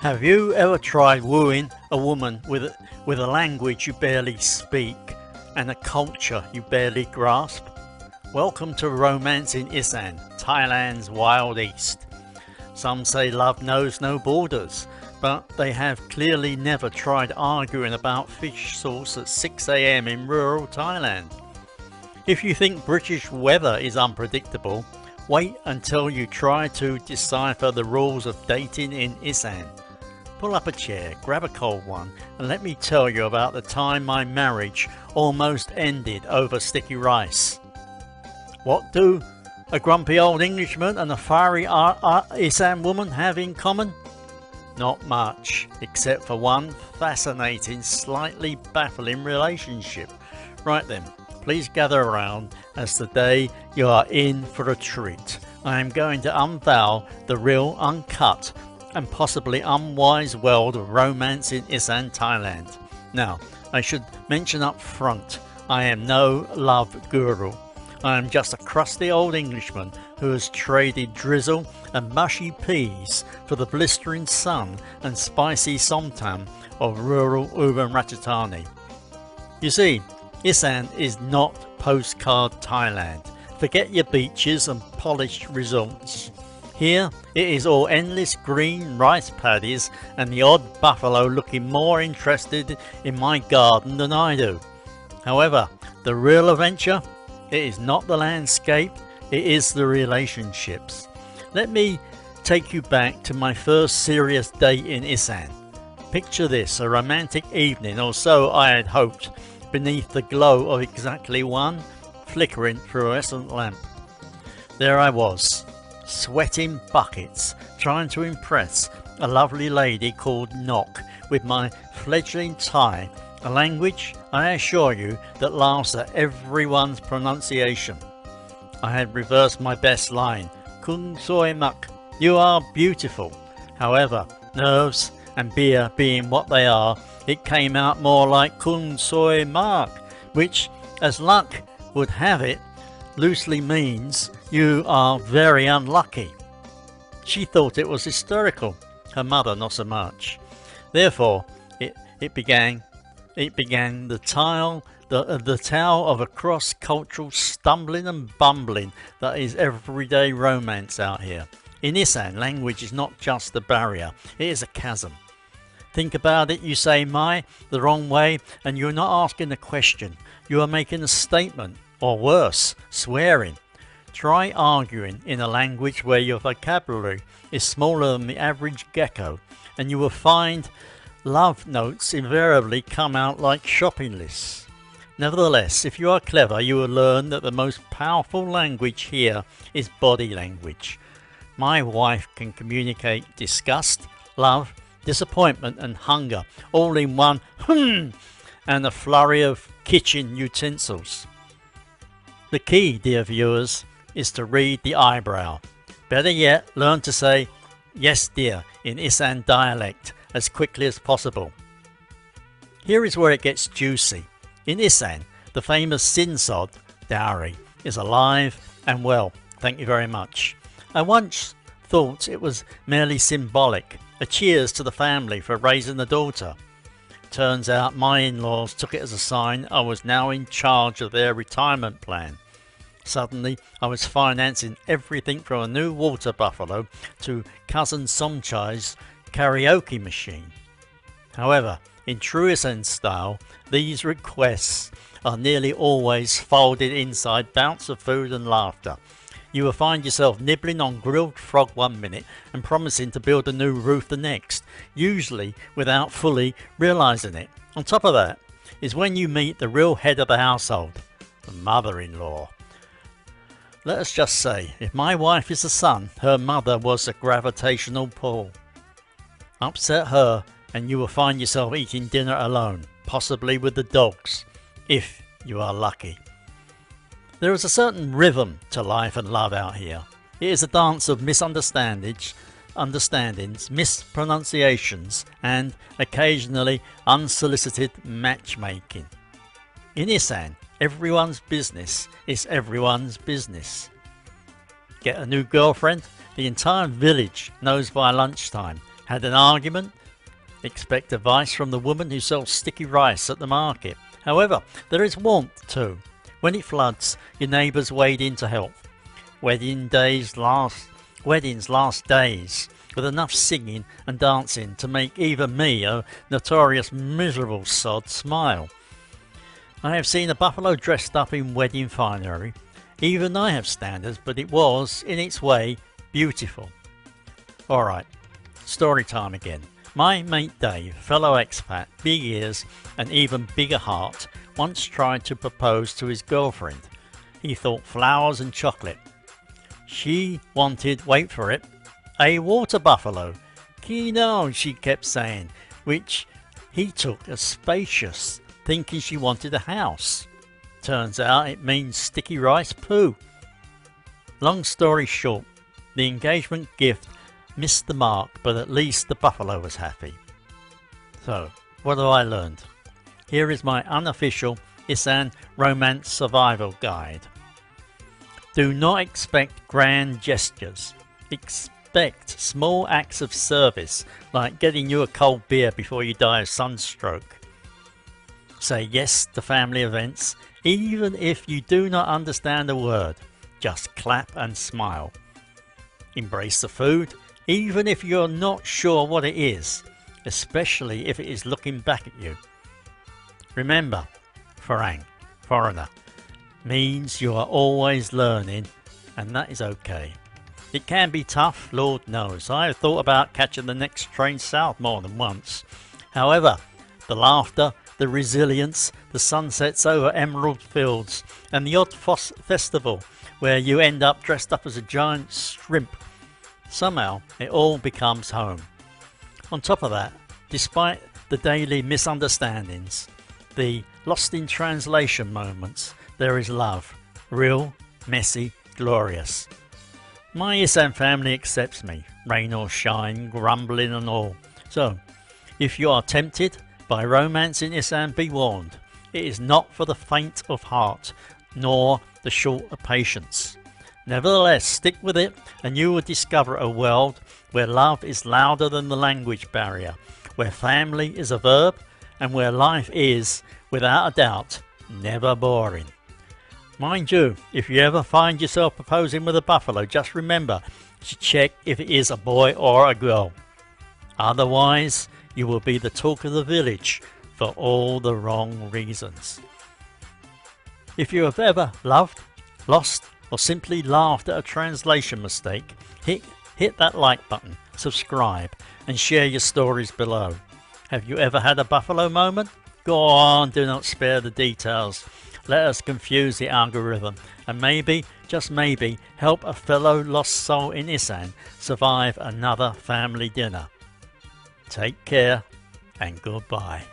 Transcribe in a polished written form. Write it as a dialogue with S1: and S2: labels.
S1: Have you ever tried wooing a woman with a language you barely speak and a culture you barely grasp? Welcome to Romance in Isaan, Thailand's Wild East. Some say love knows no borders, but they have clearly never tried arguing about fish sauce at 6 AM in rural Thailand. If you think British weather is unpredictable, wait until you try to decipher the rules of dating in Isaan. Pull up a chair, grab a cold one, and let me tell you about the time my marriage almost ended over sticky rice. What do a grumpy old Englishman and a fiery Isaan woman have in common? Not much, except for one fascinating, slightly baffling relationship. Right then, please gather around, as today you are in for a treat. I am going to unveil the real, uncut and possibly unwise world of romance in Isaan, Thailand. Now, I should mention up front, I am no love guru. I am just a crusty old Englishman who has traded drizzle and mushy peas for the blistering sun and spicy somtam of rural Ubon Ratchathani. You see, Isaan is not postcard Thailand. Forget your beaches and polished resorts. Here it is all endless green rice paddies and the odd buffalo looking more interested in my garden than I do. However, the real adventure, it is not the landscape, it is the relationships. Let me take you back to my first serious date in Isaan. Picture this, a romantic evening, or so I had hoped, beneath the glow of exactly one flickering fluorescent lamp. There I was, sweating buckets, trying to impress a lovely lady called Nok with my fledgling Thai, a language, I assure you, that laughs at everyone's pronunciation. I had reversed my best line, Kun Soi Mak, you are beautiful. However, nerves and beer being what they are, it came out more like Kun Soi Mak, which, as luck would have it, loosely means you are very unlucky. She thought it was hysterical, her mother not so much. Therefore, it began the tale of a cross-cultural stumbling and bumbling that is everyday romance out here. In Isaan, language is not just a barrier, it is a chasm. Think about it, you say "my" the wrong way and you're not asking a question, you are making a statement, or worse, swearing. Try arguing in a language where your vocabulary is smaller than the average gecko and you will find love notes invariably come out like shopping lists. Nevertheless, if you are clever, you will learn that the most powerful language here is body language. My wife can communicate disgust, love, disappointment and hunger all in one and a flurry of kitchen utensils. The key, dear viewers, is to read the eyebrow. Better yet, learn to say "yes dear" in Isaan dialect as quickly as possible. Here is where it gets juicy. In Isaan, the famous sinsod, dowry, is alive and well, thank you very much. I once thought it was merely symbolic, a cheers to the family for raising the daughter. Turns out my in-laws took it as a sign I was now in charge of their retirement plan. Suddenly, I was financing everything from a new water buffalo to cousin Somchai's karaoke machine. However, in true Isaan style, these requests are nearly always folded inside bouts of food and laughter. You will find yourself nibbling on grilled frog one minute and promising to build a new roof the next, usually without fully realising it. On top of that is when you meet the real head of the household, the mother-in-law. Let us just say, if my wife is a son, her mother was a gravitational pull. Upset her and you will find yourself eating dinner alone, possibly with the dogs, if you are lucky. There is a certain rhythm to life and love out here. It is a dance of misunderstandings, mispronunciations and occasionally unsolicited matchmaking. In Isaan, everyone's business is everyone's business. Get a new girlfriend? The entire village knows by lunchtime Had an argument? Expect advice from the woman who sells sticky rice at the market. However, there is warmth too. When it floods, your neighbours wade in to help. Weddings last days, with enough singing and dancing to make even me, a notorious miserable sod, smile. I have seen a buffalo dressed up in wedding finery. Even I have standards, but it was, in its way, beautiful. Alright, story time again. My mate Dave, fellow expat, big ears and even bigger heart, once tried to propose to his girlfriend. He thought flowers and chocolate. She wanted, wait for it, a water buffalo. Kino, she kept saying, which he took as spacious, thinking she wanted a house. Turns out it means sticky rice poo. Long story short, the engagement gift missed the mark, but at least the buffalo was happy. So, what have I learned? Here is my unofficial Isaan Romance Survival Guide. Do not expect grand gestures. Expect small acts of service, like getting you a cold beer before you die of sunstroke. Say yes to family events, even if you do not understand a word. Just clap and smile. Embrace the food, even if you're not sure what it is, especially if it is looking back at you. Remember, Farang, foreigner, means you are always learning, and that is okay. It can be tough, Lord knows. I have thought about catching the next train south more than once. However, the laughter, the resilience, the sunsets over emerald fields, and the odd festival where you end up dressed up as a giant shrimp. Somehow, it all becomes home. On top of that, despite the daily misunderstandings, the lost in translation moments, there is love. Real, messy, glorious. My Isaan family accepts me, rain or shine, grumbling and all. So, if you are tempted by romance in Isaan, be warned. It is not for the faint of heart, nor the short of patience. Nevertheless, stick with it and you will discover a world where love is louder than the language barrier, where family is a verb, and where life is, without a doubt, never boring. Mind you, if you ever find yourself proposing with a buffalo, just remember to check if it is a boy or a girl. Otherwise, you will be the talk of the village for all the wrong reasons. If you have ever loved, lost, or simply laughed at a translation mistake, hit that like button, subscribe, and share your stories below. Have you ever had a buffalo moment? Go on, do not spare the details. Let us confuse the algorithm and maybe, just maybe, help a fellow lost soul in Isaan survive another family dinner. Take care and goodbye.